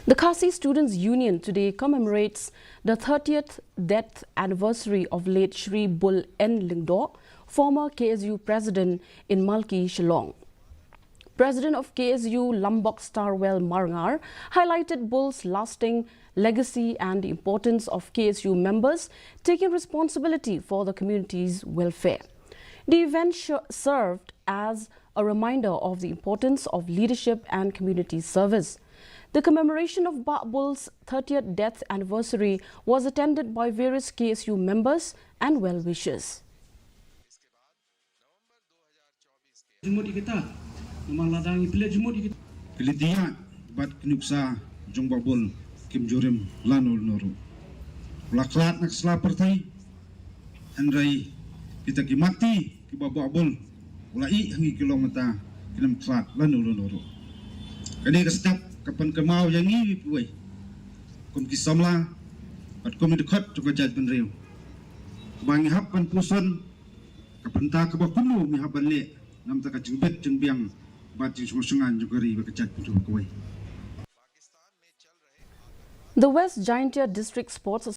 The Khasi Students' Union today commemorates the 30th death anniversary of late Shri Bull N. Lyngdoh, former KSU president in Malki, Shillong. President of KSU Lombok Starwell Marangar highlighted Bull's lasting legacy and the importance of KSU members taking responsibility for the community's welfare. The event served as a reminder of the importance of leadership and community service. The commemoration of Bull's 30th death anniversary was attended by various KSU members and well-wishers. Kelitiya bat kinuksa jong babul kim jorim lanul noru. Laklat nak selapertai handrai kita kimati ki babul ulai hangi kilometer kinam klat lanul noru. Kani kastak kapan kemau yang ini puai. Kum kisamla bat kum dekat juga jad penriu. Bangi hapan puson kapan ta ke bakunu mi haban le nam ta ka jubet jengbiang The West Jaintia District Sports